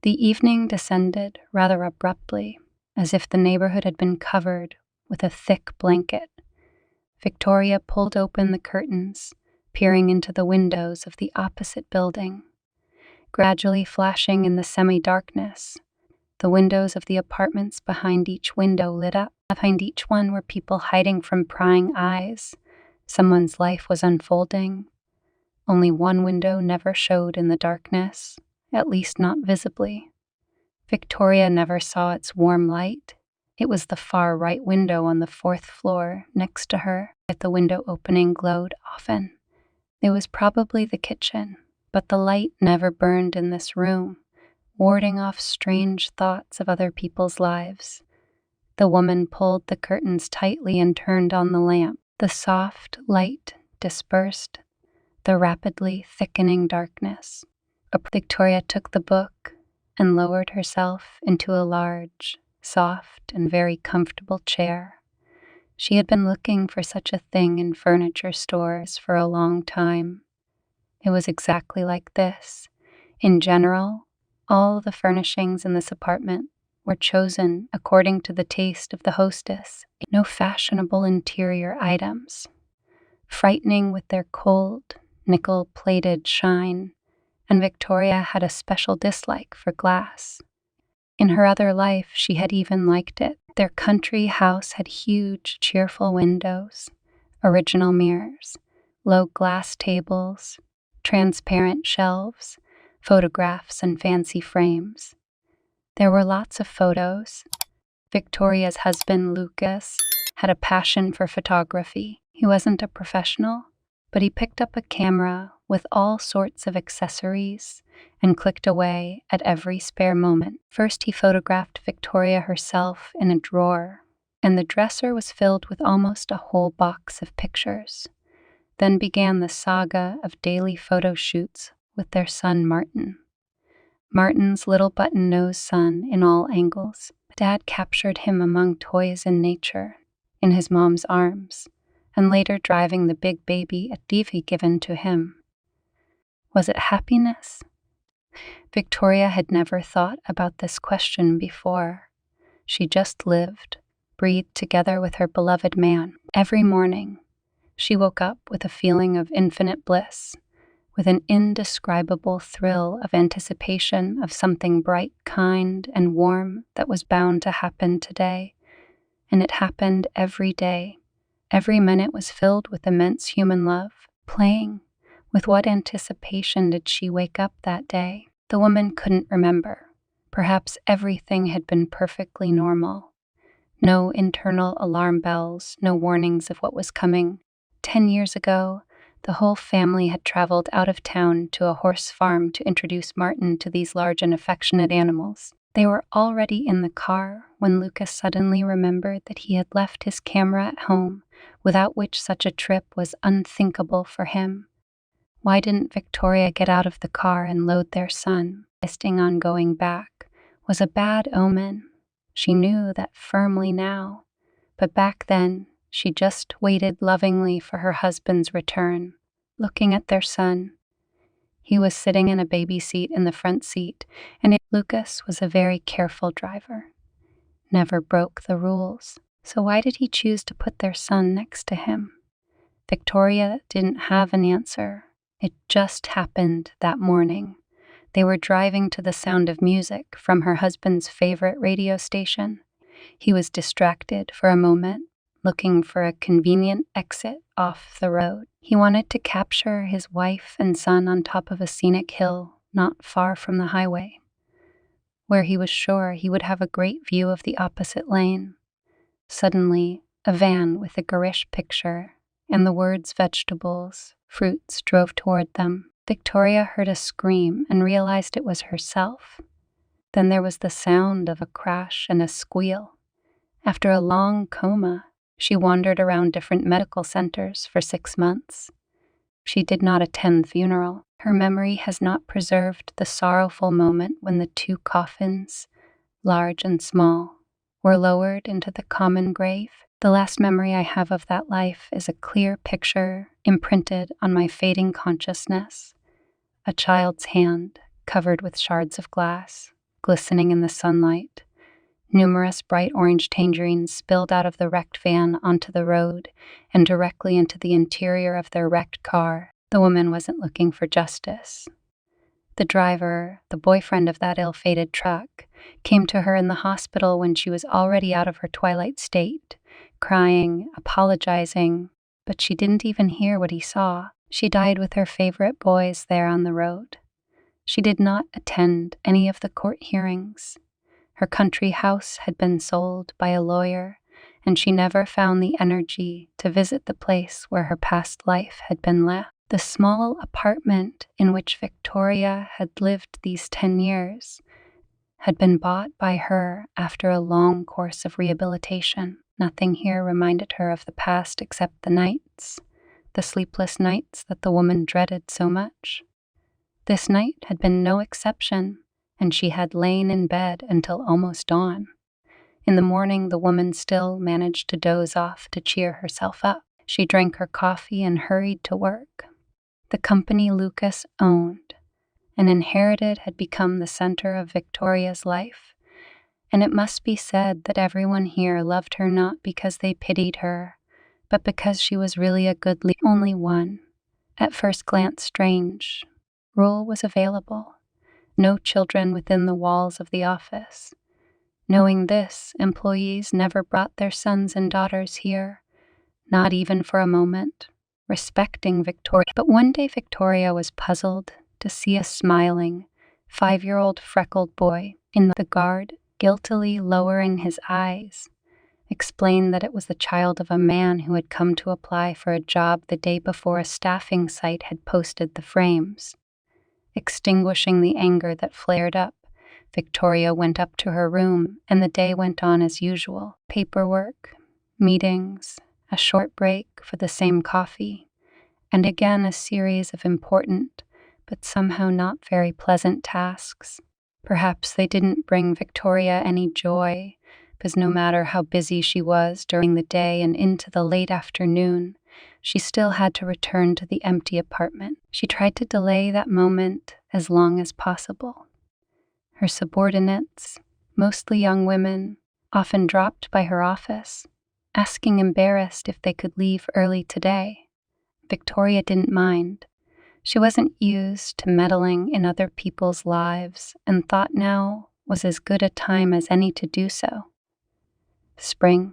The evening descended rather abruptly, as if the neighborhood had been covered with a thick blanket. Victoria pulled open the curtains, peering into the windows of the opposite building. Gradually flashing in the semi-darkness, the windows of the apartments behind each window lit up. Behind each one were people hiding from prying eyes. Someone's life was unfolding. Only one window never showed in the darkness, at least not visibly. Victoria never saw its warm light. It was the far right window on the fourth floor next to her. Yet the window opening glowed often. It was probably the kitchen, but the light never burned in this room, warding off strange thoughts of other people's lives. The woman pulled the curtains tightly and turned on the lamp. The soft light dispersed the rapidly thickening darkness. Victoria took the book and lowered herself into a large, soft, and very comfortable chair. She had been looking for such a thing in furniture stores for a long time. It was exactly like this. In general, all the furnishings in this apartment were chosen according to the taste of the hostess. No fashionable interior items, frightening with their cold, nickel-plated shine, and Victoria had a special dislike for glass. In her other life, she had even liked it. Their country house had huge, cheerful windows, original mirrors, low glass tables, transparent shelves, photographs, and fancy frames. There were lots of photos. Victoria's husband, Lucas, had a passion for photography. He wasn't a professional, but he picked up a camera with all sorts of accessories and clicked away at every spare moment. First, he photographed Victoria herself in a drawer, and the dresser was filled with almost a whole box of pictures. Then began the saga of daily photo shoots with their son Martin. Martin's little button-nosed son in all angles. Dad captured him among toys in nature, in his mom's arms, and later driving the big baby a TV given to him. Was it happiness? Victoria had never thought about this question before. She just lived, breathed together with her beloved man. Every morning, she woke up with a feeling of infinite bliss, with an indescribable thrill of anticipation of something bright, kind, and warm that was bound to happen today. And it happened every day. Every minute was filled with immense human love, playing. With what anticipation did she wake up that day? The woman couldn't remember. Perhaps everything had been perfectly normal. No internal alarm bells, no warnings of what was coming. 10 years ago, the whole family had traveled out of town to a horse farm to introduce Martin to these large and affectionate animals. They were already in the car when Lucas suddenly remembered that he had left his camera at home, without which such a trip was unthinkable for him. Why didn't Victoria get out of the car and load their son? Insisting on going back was a bad omen. She knew that firmly now, but back then she just waited lovingly for her husband's return, looking at their son. He was sitting in a baby seat in the front seat, and Lucas was a very careful driver. Never broke the rules, so why did he choose to put their son next to him? Victoria didn't have an answer. It just happened that morning. They were driving to the sound of music from her husband's favorite radio station. He was distracted for a moment, looking for a convenient exit off the road. He wanted to capture his wife and son on top of a scenic hill not far from the highway, where he was sure he would have a great view of the opposite lane. Suddenly, a van with a garish picture and the words vegetables, fruits drove toward them. Victoria heard a scream and realized it was herself. Then there was the sound of a crash and a squeal. After a long coma, she wandered around different medical centers for 6 months. She did not attend the funeral. Her memory has not preserved the sorrowful moment when the 2 coffins, large and small, were lowered into the common grave. The last memory I have of that life is a clear picture imprinted on my fading consciousness, a child's hand covered with shards of glass. glistening in the sunlight. Numerous bright orange tangerines spilled out of the wrecked van onto the road and directly into the interior of their wrecked car. The woman wasn't looking for justice. The driver, the boyfriend of that ill-fated truck, came to her in the hospital when she was already out of her twilight state, crying, apologizing, but she didn't even hear what he saw. She died with her favorite boys there on the road. She did not attend any of the court hearings. Her country house had been sold by a lawyer, and she never found the energy to visit the place where her past life had been left. The small apartment in which Victoria had lived these 10 years had been bought by her after a long course of rehabilitation. Nothing here reminded her of the past except the sleepless nights that the woman dreaded so much. This night had been no exception, and she had lain in bed until almost dawn. In the morning, the woman still managed to doze off to cheer herself up. She drank her coffee and hurried to work. The company Lucas owned and inherited had become the center of Victoria's life, and it must be said that everyone here loved her not because they pitied her, but because she was really a good leader. Only one, at first glance strange, rule was available: no children within the walls of the office. Knowing this, employees never brought their sons and daughters here, not even for a moment, respecting Victoria. But one day Victoria was puzzled to see a smiling 5-year-old freckled boy in the guard, guiltily lowering his eyes, explained that it was the child of a man who had come to apply for a job the day before a staffing site had posted the frames. Extinguishing the anger that flared up, Victoria went up to her room, and the day went on as usual. Paperwork, meetings, a short break for the same coffee, and again a series of important, but somehow not very pleasant tasks. Perhaps they didn't bring Victoria any joy, because no matter how busy she was during the day and into the late afternoon, she still had to return to the empty apartment. She tried to delay that moment as long as possible. Her subordinates, mostly young women, often dropped by her office, asking embarrassed if they could leave early today. Victoria didn't mind. She wasn't used to meddling in other people's lives and thought now was as good a time as any to do so. Spring.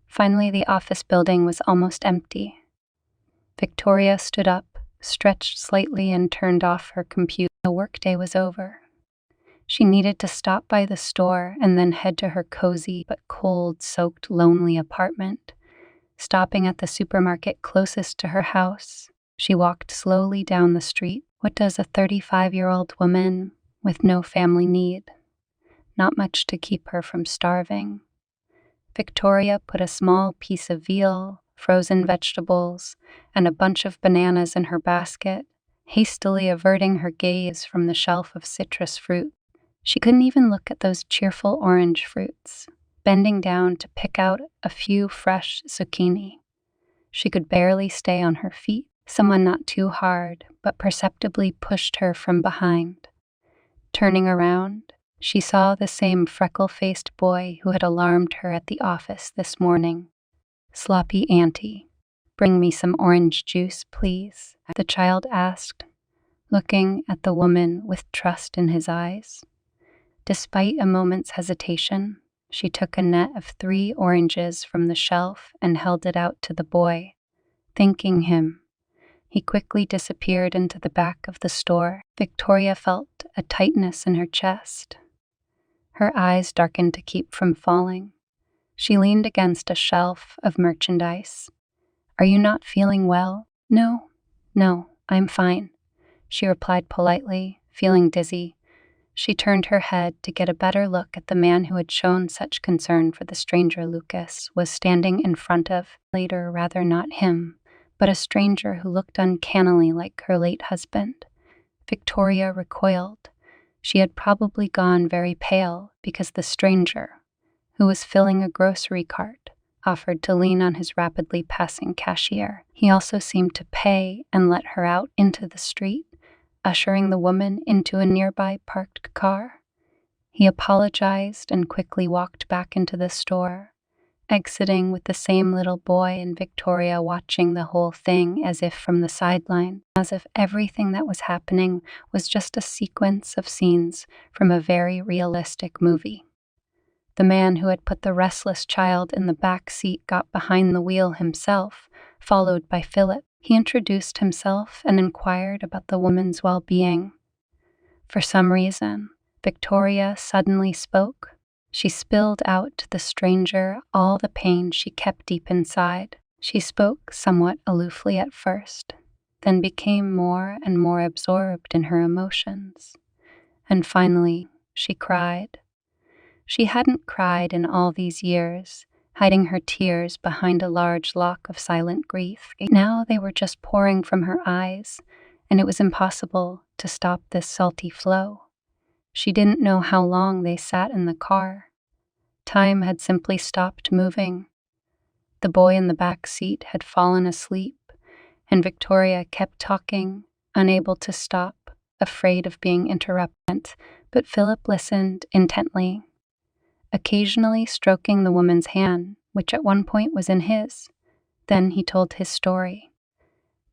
Finally, the office building was almost empty. Victoria stood up, stretched slightly, and turned off her computer. The workday was over. She needed to stop by the store and then head to her cozy but cold-soaked, lonely apartment. Stopping at the supermarket closest to her house, she walked slowly down the street. What does a 35-year-old woman with no family need? Not much to keep her from starving. Victoria put a small piece of veal, frozen vegetables, and a bunch of bananas in her basket, hastily averting her gaze from the shelf of citrus fruit. She couldn't even look at those cheerful orange fruits, bending down to pick out a few fresh zucchini. She could barely stay on her feet. Someone not too hard, but perceptibly pushed her from behind. Turning around, she saw the same freckle-faced boy who had alarmed her at the office this morning. "Sloppy auntie, bring me some orange juice, please," the child asked, looking at the woman with trust in his eyes. Despite a moment's hesitation, she took a net of 3 oranges from the shelf and held it out to the boy, thanking him. He quickly disappeared into the back of the store. Victoria felt a tightness in her chest. Her eyes darkened to keep from falling. She leaned against a shelf of merchandise. "Are you not feeling well?" No, I'm fine," she replied politely, feeling dizzy. She turned her head to get a better look at the man who had shown such concern for the stranger Lucas was standing in front of. Later, rather not him, but a stranger who looked uncannily like her late husband. Victoria recoiled. She had probably gone very pale because the stranger, who was filling a grocery cart, offered to lean on his rapidly passing cashier. He also seemed to pay and let her out into the street, ushering the woman into a nearby parked car. He apologized and quickly walked back into the store, exiting with the same little boy and Victoria watching the whole thing as if from the sideline, as if everything that was happening was just a sequence of scenes from a very realistic movie. The man who had put the restless child in the back seat got behind the wheel himself, followed by Philip. He introduced himself and inquired about the woman's well-being. For some reason, Victoria suddenly spoke. She spilled out to the stranger all the pain she kept deep inside. She spoke somewhat aloofly at first, then became more and more absorbed in her emotions. And finally, she cried. She hadn't cried in all these years, hiding her tears behind a large lock of silent grief. Now they were just pouring from her eyes, and it was impossible to stop this salty flow. She didn't know how long they sat in the car. Time had simply stopped moving. The boy in the back seat had fallen asleep, and Victoria kept talking, unable to stop, afraid of being interrupted. But Philip listened intently, occasionally stroking the woman's hand, which at one point was in his. Then he told his story.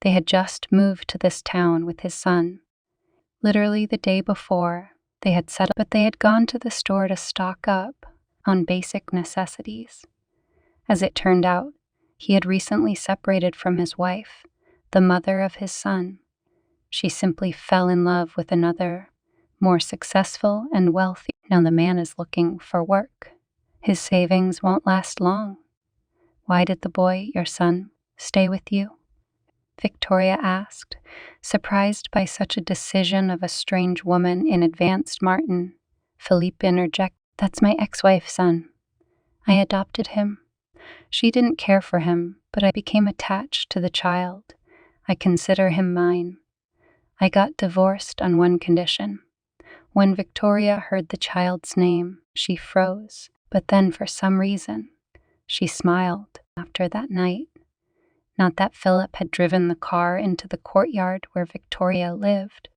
They had just moved to this town with his son. Literally the day before, they had settled, but they had gone to the store to stock up on basic necessities. As it turned out, he had recently separated from his wife, the mother of his son. She simply fell in love with another, more successful and wealthy. Now the man is looking for work. His savings won't last long. Why did the boy, your son, stay with you? Victoria asked, surprised by such a decision of a strange woman in advance. Martin, Philippe interjected, that's my ex-wife's son. I adopted him. She didn't care for him, but I became attached to the child. I consider him mine. I got divorced on one condition. When Victoria heard the child's name, she froze, but then for some reason, she smiled after that night. Not that Philip had driven the car into the courtyard where Victoria lived.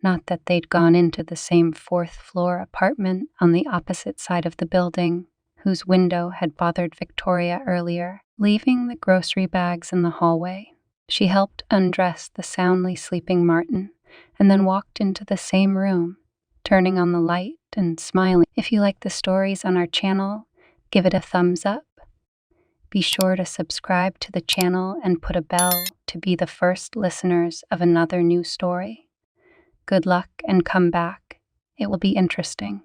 Not that they'd gone into the same fourth-floor apartment on the opposite side of the building, whose window had bothered Victoria earlier. Leaving the grocery bags in the hallway, she helped undress the soundly sleeping Martin, and then walked into the same room, turning on the light and smiling. If you like the stories on our channel, give it a thumbs up. Be sure to subscribe to the channel and put a bell to be the first listeners of another new story. Good luck and come back. It will be interesting.